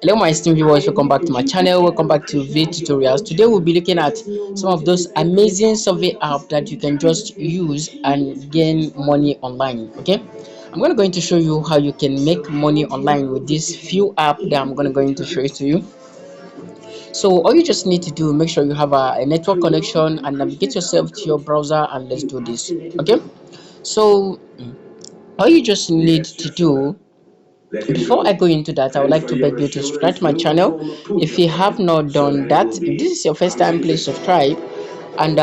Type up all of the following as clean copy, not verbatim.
Hello my esteemed viewers, welcome back to my channel. Welcome back to V tutorials. Today we'll be looking at some of those amazing survey app that you can just use and gain money online. Okay, I'm going to show you how you can make money online with this few app that I'm going to show it to you. So all you just need to do, make sure you have a network connection and navigate yourself to your browser, and let's do this. Okay, so all you just need to do, before I go into that, I would like to beg you to subscribe to my channel if you have not done that. If this is your first time, please subscribe and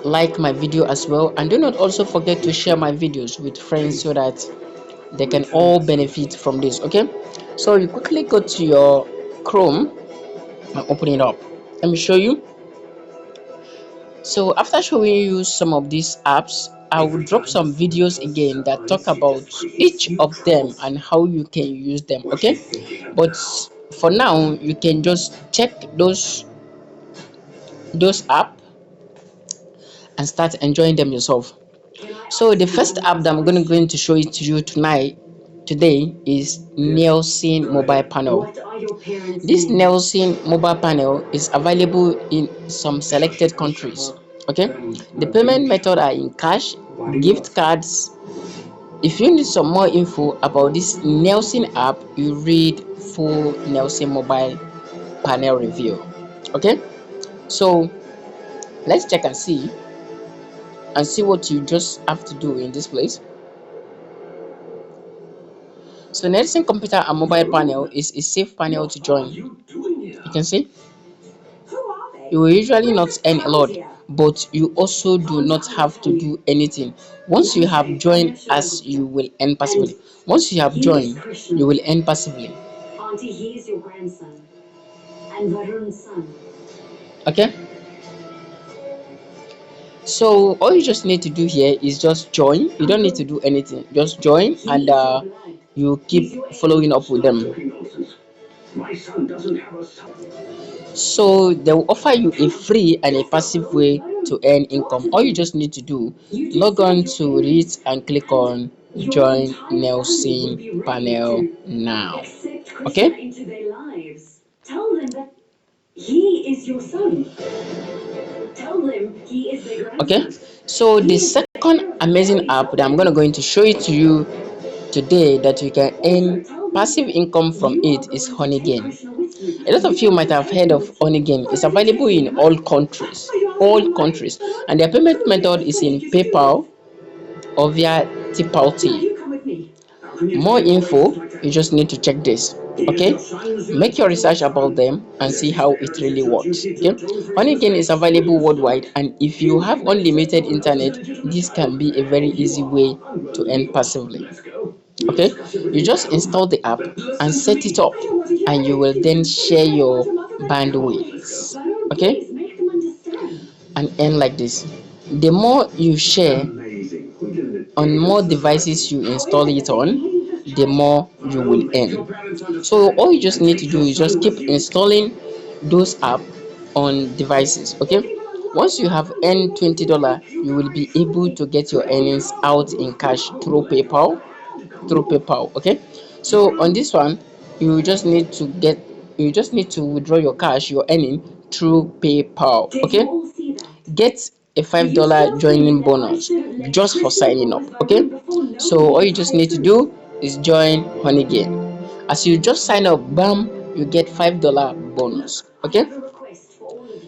like my video as well, and do not also forget to share my videos with friends so that they can all benefit from this. Okay, so you quickly go to your Chrome and open it up. Let me show you. So after showing you some of these apps, I will drop some videos again that talk about each of them and how you can use them. Okay, but for now you can just check those app and start enjoying them yourself. So the first app that I'm going to show it to you today is Nielsen mobile panel. This Nielsen mobile panel is available in some selected countries. Okay, the payment method are in cash, gift cards. If you need some more info about this Nielsen app, you read full Nielsen mobile panel review. Okay, so let's check and see what you just have to do in this place. So Nielsen computer and mobile panel is a safe panel to join. You can see you will usually not earn a lot, but you also do not have to do anything. Once you have joined, as you will earn passively. Once you have joined, you will earn passively. Auntie, he is your grandson and Varun's son. Okay, so all you just need to do here is just join. You don't need to do anything, just join, and you keep following up with them. So they will offer you a free and a passive way to earn income. All you just need to do, log on to it and click on join Nielsen panel now. Okay, tell them that he is your son. Tell them he is their grandson. Okay, so the second amazing app that I'm going to show it to you today that you can earn passive income from it is Honeygain. A lot of you might have heard of Honeygain. It's available in all countries, and their payment method is in PayPal or via Tipalti. More info, you just need to check this. Okay, make your research about them and see how it really works. Okay, Honeygain is available worldwide, and if you have unlimited internet, this can be a very easy way to earn passively. Okay, you just install the app and set it up, and you will then share your bandwidth. Okay, and earn like this. The more you share, on more devices you install it on, the more you will earn. So all you just need to do is just keep installing those apps on devices. Okay, once you have earned $20, you will be able to get your earnings out in cash through PayPal. Okay, so on this one, you just need to withdraw your cash you're earning through PayPal. Okay, get a $5 joining bonus just for signing up. Okay, so all you just need to do is join Honeygain. As you just sign up, bam, you get $5 bonus. Okay,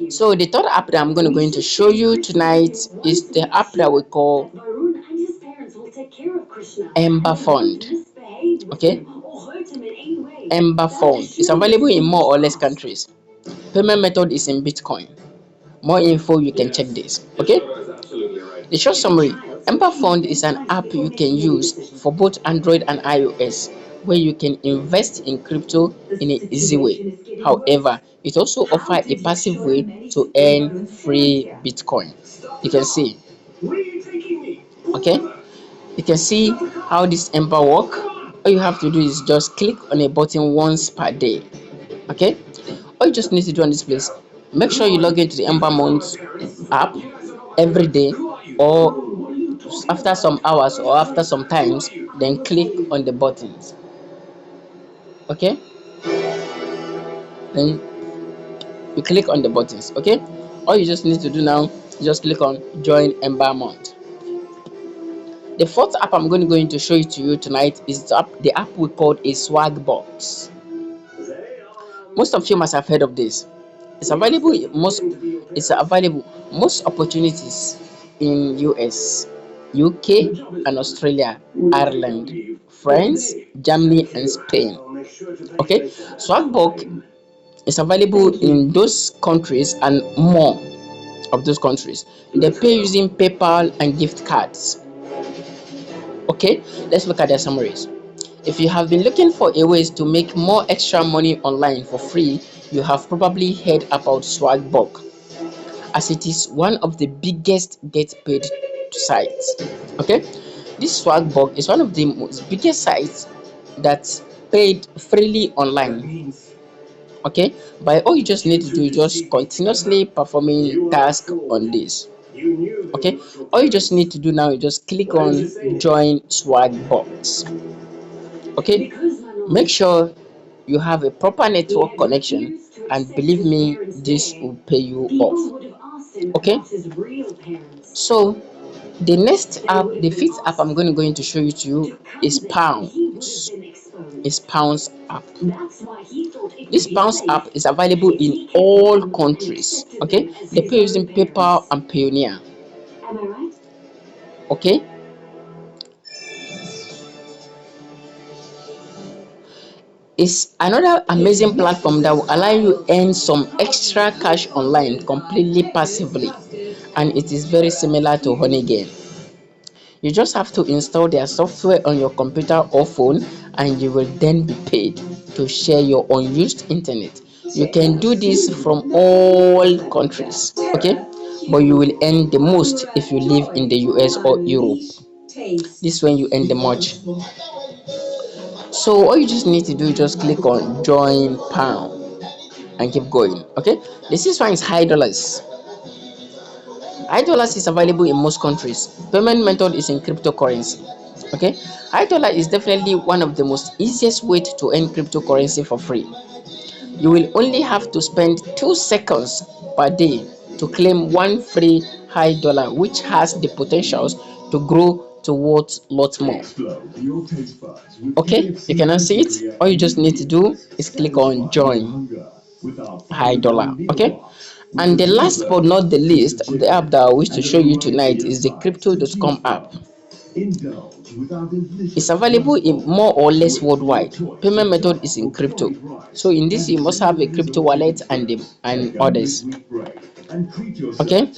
so the third app that I'm going to show you tonight is the app that we call Ember Fund. Okay, Ember Fund is available in more or less countries. Payment method is in Bitcoin. More info, you can check this. Okay, the short summary: Ember Fund is an app you can use for both Android and iOS, where you can invest in crypto in an easy way. However, it also offers a passive way to earn free Bitcoin. You can see. Okay, you can see how this Ember work. All you have to do is just click on a button once per day. Okay, all you just need to do on this place, make sure you log into the Ember Month app every day, or after some hours or after some times, then click on the buttons. Okay, then you click on the buttons. Okay, all you just need to do now, just click on join environment. The fourth app I'm going to show it to you tonight is the app we called a swag box. Most of you must have heard of this. It's available most opportunities in US, UK and Australia, Ireland, France, Germany and Spain. Okay, Swagbox is available in those countries and more of those countries. They pay using PayPal and gift cards. Okay, let's look at their summaries. If you have been looking for a ways to make more extra money online for free, you have probably heard about Swagbox, as it is one of the biggest get paid sites. Okay, this Swagbox is one of the most biggest sites that's paid freely online. Okay, by all you just need to do is just continuously performing tasks on this. Okay, all you just need to do now is just click on join Swagbox. Okay, make sure you have a proper network connection, and believe me, this will pay you off. Okay, so the fifth app I'm going to show you is Pounds. Is Pounds app. This Pounds app is available in all countries. Okay, they pay using PayPal and Payoneer. Okay, it's another amazing platform that will allow you earn some extra cash online completely passively, and it is very similar to Honeygain. You just have to install their software on your computer or phone, and you will then be paid to share your unused internet. You can do this from all countries, okay? But you will earn the most if you live in the US or Europe. This when you earn the much. So all you just need to do is just click on join pound and keep going. Okay, the sixth one is high dollars. High dollars is available in most countries. Payment method is in cryptocurrency. Okay, high dollar is definitely one of the most easiest way to earn cryptocurrency for free. You will only have to spend 2 seconds per day to claim one free high dollar, which has the potentials to grow towards lot more. Okay, you cannot see it. All you just need to do is click on join high dollar. Okay, and the last but not the least of the app that I wish to show you tonight is the crypto.com app. It's available in more or less worldwide. Payment method is in crypto. So in this you must have a crypto wallet and others. Okay.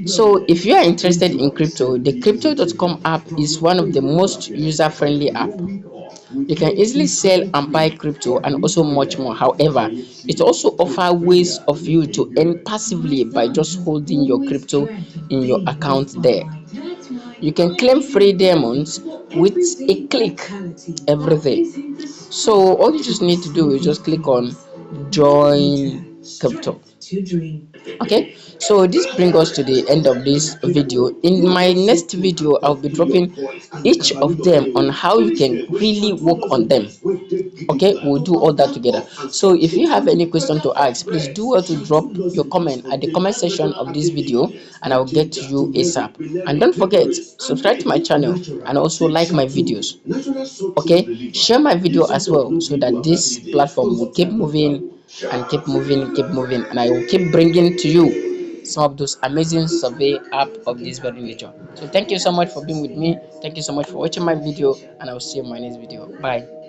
So if you are interested in crypto, the crypto.com app is one of the most user-friendly app. You can easily sell and buy crypto and also much more. However, it also offers ways of you to earn passively by just holding your crypto in your account there. You can claim free diamonds with a click every day. So all you just need to do is just click on join crypto. Okay, so this brings us to the end of this video. In my next video I'll be dropping each of them on how you can really work on them. Okay, we'll do all that together. So if you have any question to ask, please do well to drop your comment at the comment section of this video, and I'll get to you ASAP. And don't forget, subscribe to my channel and also like my videos. Okay, share my video as well, so that this platform will keep moving and keep moving, and I will keep bringing to you some of those amazing survey app of this very nature. So thank you so much for being with me. Thank you so much for watching my video, and I'll see you in my next video. Bye.